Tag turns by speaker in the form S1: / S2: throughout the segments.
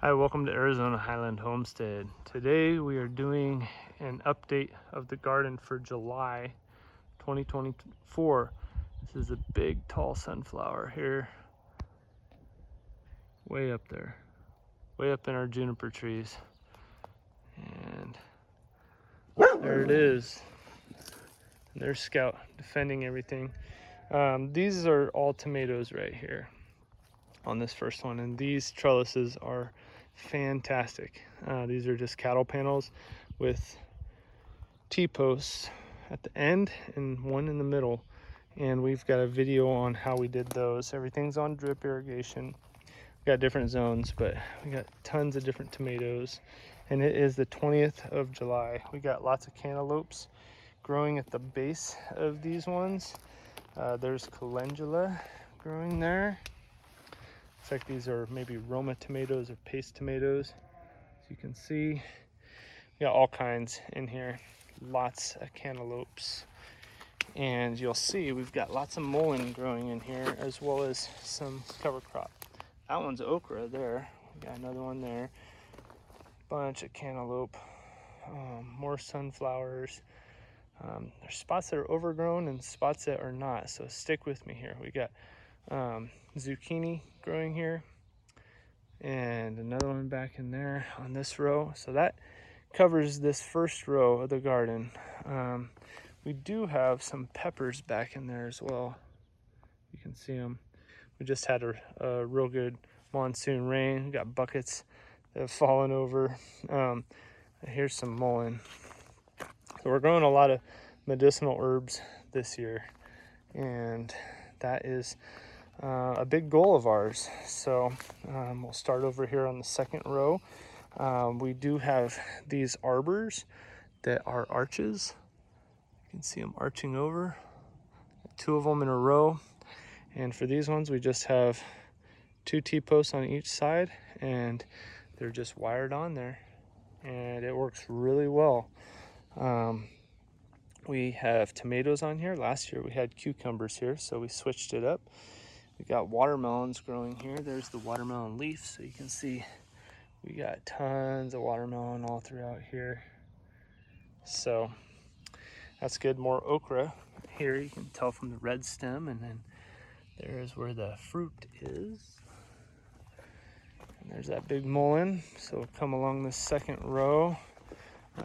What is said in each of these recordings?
S1: Hi, welcome to Arizona Highland Homestead. Today we are doing an update of the garden for July 2024. This is a big tall sunflower here, way up there, way up in our juniper trees. And there it is. And there's Scout defending everything. These are all tomatoes right here on this first one, and these trellises are fantastic. These are just cattle panels with T-posts at the end and one in the middle, and we've got a video on how we did those. Everything's on drip irrigation. We got different zones, but we got tons of different tomatoes, and it is the 20th of July. We got lots of cantaloupes growing at the base of these ones. There's calendula growing there. Looks like these are maybe Roma tomatoes or paste tomatoes. As you can see, we got all kinds in here. Lots of cantaloupes. And you'll see we've got lots of mullein growing in here, as well as some cover crop. That one's okra there. We got another one there. Bunch of cantaloupe. More sunflowers. There's spots that are overgrown and spots that are not, so stick with me here. We got zucchini growing here, and another one back in there on this row. So that covers this first row of the garden. We do have some peppers back in there as well. You can see them. We just had a real good monsoon rain. We got buckets that have fallen over. Here's some mullein. So we're growing a lot of medicinal herbs this year, and that is a big goal of ours. So we'll start over here on the second row. We do have these arbors that are arches. You can see them arching over, 2 of them in a row. And for these ones, we just have 2 T-posts on each side, and they're just wired on there, and it works really well. We have tomatoes on here. Last year we had cucumbers here, so we switched it up. We got watermelons growing here. There's the watermelon leaf, so you can see we got tons of watermelon all throughout here. So that's good. More okra here. You can tell from the red stem, and then there's where the fruit is. And there's that big mullein. So we'll come along this second row.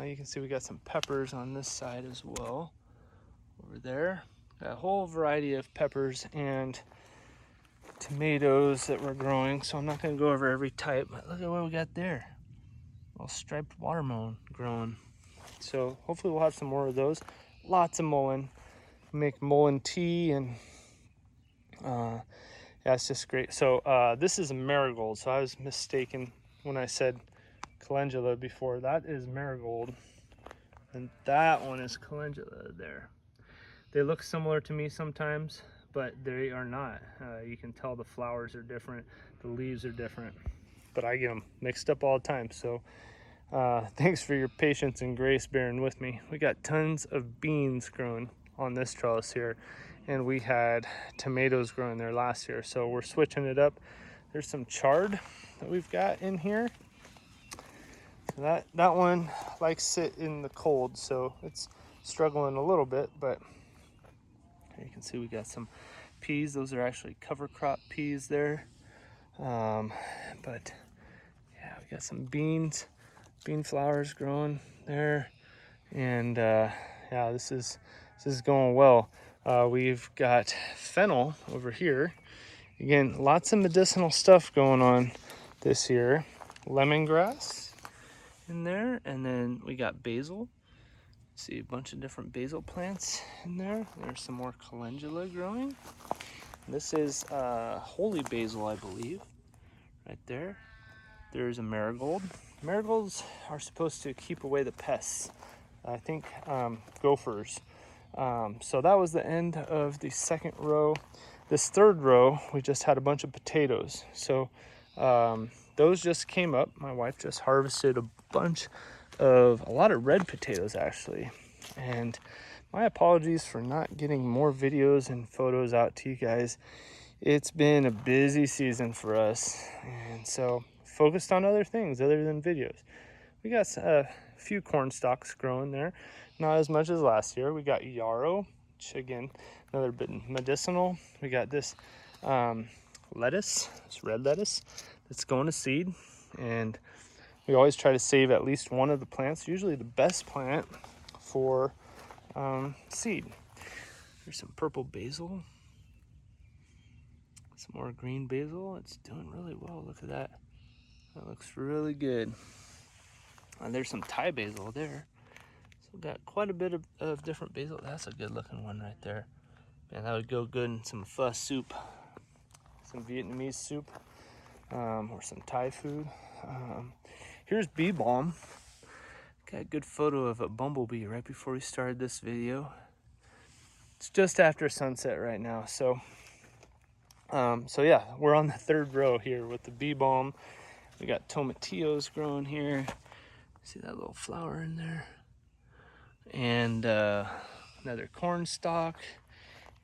S1: You can see we got some peppers on this side as well. Over there, got a whole variety of peppers and tomatoes that we're growing. So I'm not going to go over every type, but look at what we got there. Little striped watermelon growing. So hopefully we'll have some more of those. Lots of mullein. Make mullein tea, and yeah, it's just great. So this is a marigold. So I was mistaken when I said calendula before. That is marigold, and that one is calendula there. They look similar to me sometimes, but they are not. You can tell the flowers are different, the leaves are different, but I get them mixed up all the time. So thanks for your patience and grace bearing with me. We got tons of beans growing on this trellis here, and we had tomatoes growing there last year, so we're switching it up. There's some chard that we've got in here. So that one likes to sit in the cold, so it's struggling a little bit, but you can see we got some peas. Those are actually cover crop peas there. But yeah, we got some bean flowers growing there, and yeah, this is going well. We've got fennel over here. Again, lots of medicinal stuff going on this year. Lemongrass in there, and then we got basil. See a bunch of different basil plants in there. There's some more calendula growing. This is holy basil, I believe, right there. There's a marigold. Marigolds are supposed to keep away the pests. I think gophers. So that was the end of the second row. This third row, we just had a bunch of potatoes. So those just came up. My wife just harvested a lot of red potatoes actually. And my apologies for not getting more videos and photos out to you guys. It's been a busy season for us, and so focused on other things other than videos. We got a few corn stalks growing there, not as much as last year. We got yarrow, which again, another bit medicinal. We got this lettuce, this red lettuce that's going to seed, and we always try to save at least one of the plants, usually the best plant, for seed. There's some purple basil, some more green basil. It's doing really well. Look at that. That looks really good. And there's some Thai basil there. So we've got quite a bit of different basil. That's a good looking one right there. Man, that would go good in some pho soup, some Vietnamese soup, or some Thai food. Here's bee balm. Got a good photo of a bumblebee right before we started this video. It's just after sunset right now, so yeah, we're on the third row here with the bee balm. We got tomatillos growing here. See that little flower in there? And another corn stalk,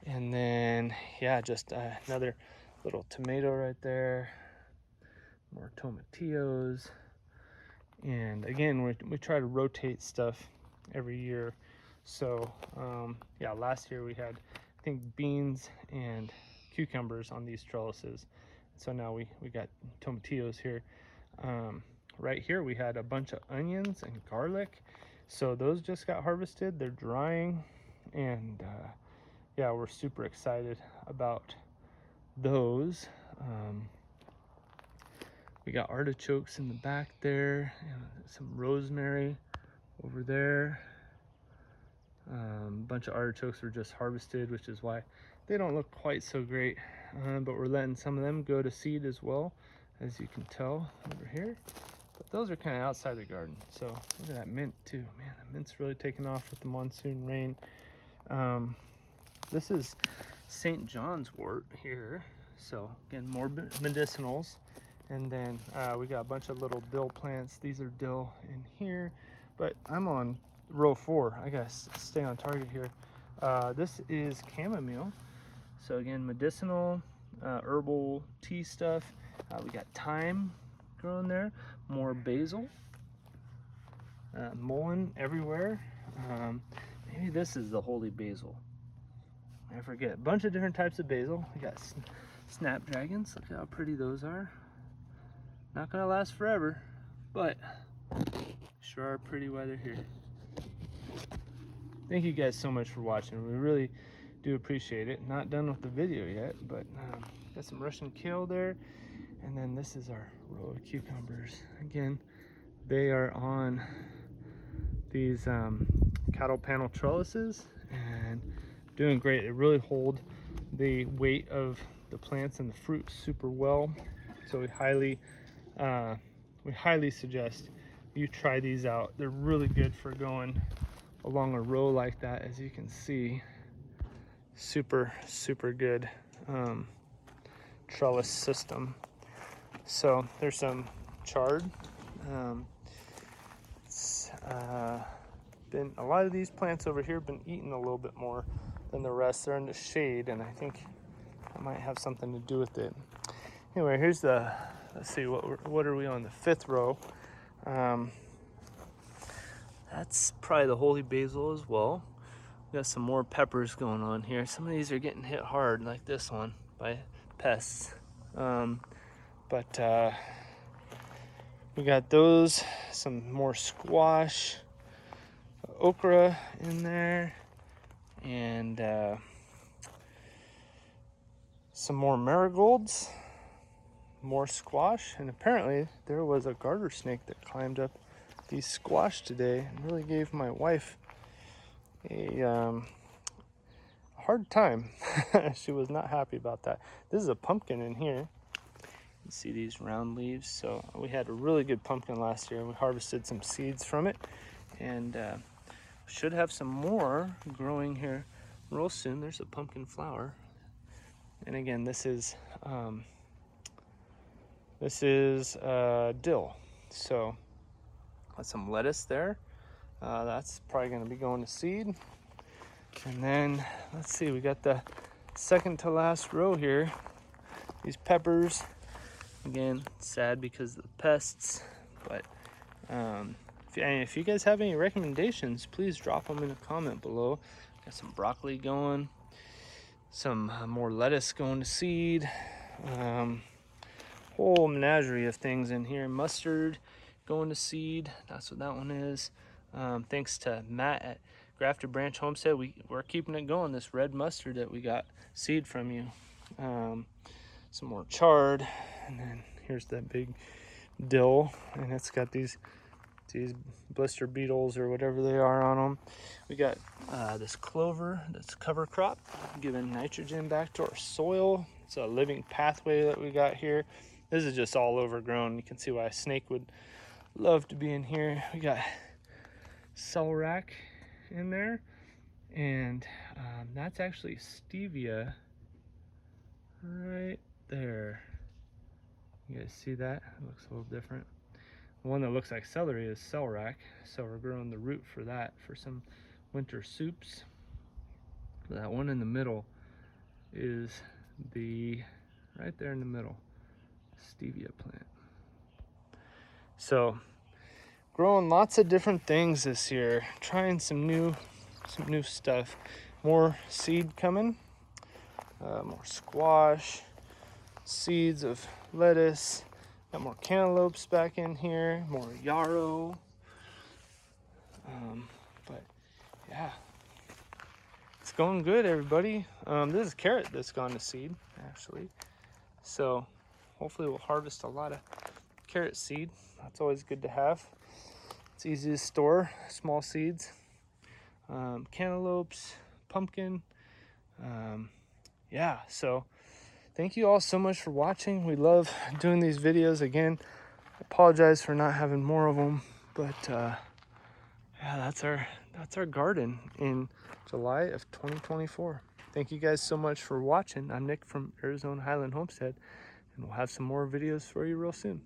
S1: and then yeah, just another little tomato right there. More tomatillos, and again, we try to rotate stuff every year. So yeah, last year we had, I think, beans and cucumbers on these trellises. So now we got tomatillos here. Right here we had a bunch of onions and garlic. So those just got harvested. They're drying, and yeah, we're super excited about those. We got artichokes in the back there, and some rosemary over there. A bunch of artichokes were just harvested, which is why they don't look quite so great, but we're letting some of them go to seed as well, as you can tell over here. But those are kind of outside the garden. So look at that mint too. Man, the mint's really taken off with the monsoon rain. This is St. John's wort here. So again, more medicinals. And then we got a bunch of little dill plants. These are dill in here, but I'm on row 4. I gotta stay on target here. This is chamomile. So again, medicinal, herbal tea stuff. We got thyme growing there, more basil, mullein everywhere. Maybe this is the holy basil. I forget. A bunch of different types of basil. We got snapdragons. Look how pretty those are. Not gonna last forever, but sure are pretty while they're here. Thank you guys so much for watching. We really do appreciate it. Not done with the video yet, but got some Russian kale there. And then this is our row of cucumbers. Again, they are on these cattle panel trellises and doing great. They really hold the weight of the plants and the fruit super well. So we highly suggest you try these out. They're really good for going along a row like that. As you can see, super good trellis system. So there's some chard. Been a lot of these plants over here have been eaten a little bit more than the rest. They're in the shade, and I think that might have something to do with it. Anyway, here's the, let's see, what are we on, the 5th row? That's probably the holy basil as well. We got some more peppers going on here. Some of these are getting hit hard, like this one, by pests. But we got those, some more squash, okra in there, and some more marigolds, more squash, and apparently there was a garter snake that climbed up these squash today and really gave my wife a hard time. She was not happy about that. This is a pumpkin in here. You see these round leaves. So we had a really good pumpkin last year. We harvested some seeds from it, and should have some more growing here real soon. There's a pumpkin flower. And again, this is dill. So got some lettuce there. That's probably going to be going to seed. And then let's see, we got the second to last row here. These peppers, Again, sad because of the pests, but if you guys have any recommendations, please drop them in a comment below. Got some broccoli going, some more lettuce going to seed, whole menagerie of things in here. Mustard going to seed, that's what that one is. Thanks to Matt at Grafted Branch Homestead, we're keeping it going, this red mustard that we got seed from you. Some more chard, and then here's that big dill, and it's got these blister beetles or whatever they are on them. We got this clover that's cover crop, giving nitrogen back to our soil. It's a living pathway that we got here. This is just all overgrown. You can see why a snake would love to be in here. We got celery in there, and that's actually stevia right there. You guys see that? It looks a little different. The one that looks like celery is celery, so we're growing the root for that for some winter soups. That one in the middle is right there in the middle, stevia plant. So growing lots of different things this year, trying some new stuff. More seed coming, more squash, seeds of lettuce. Got more cantaloupes back in here, more yarrow. But yeah, it's going good, everybody. This is carrot that's gone to seed, actually. So hopefully we'll harvest a lot of carrot seed. That's always good to have. It's easy to store, small seeds. Cantaloupes, pumpkin. Yeah, so thank you all so much for watching. We love doing these videos. Again, apologize for not having more of them, but yeah, that's our garden in July of 2024. Thank you guys so much for watching. I'm Nick from Arizona Highland Homestead, and we'll have some more videos for you real soon.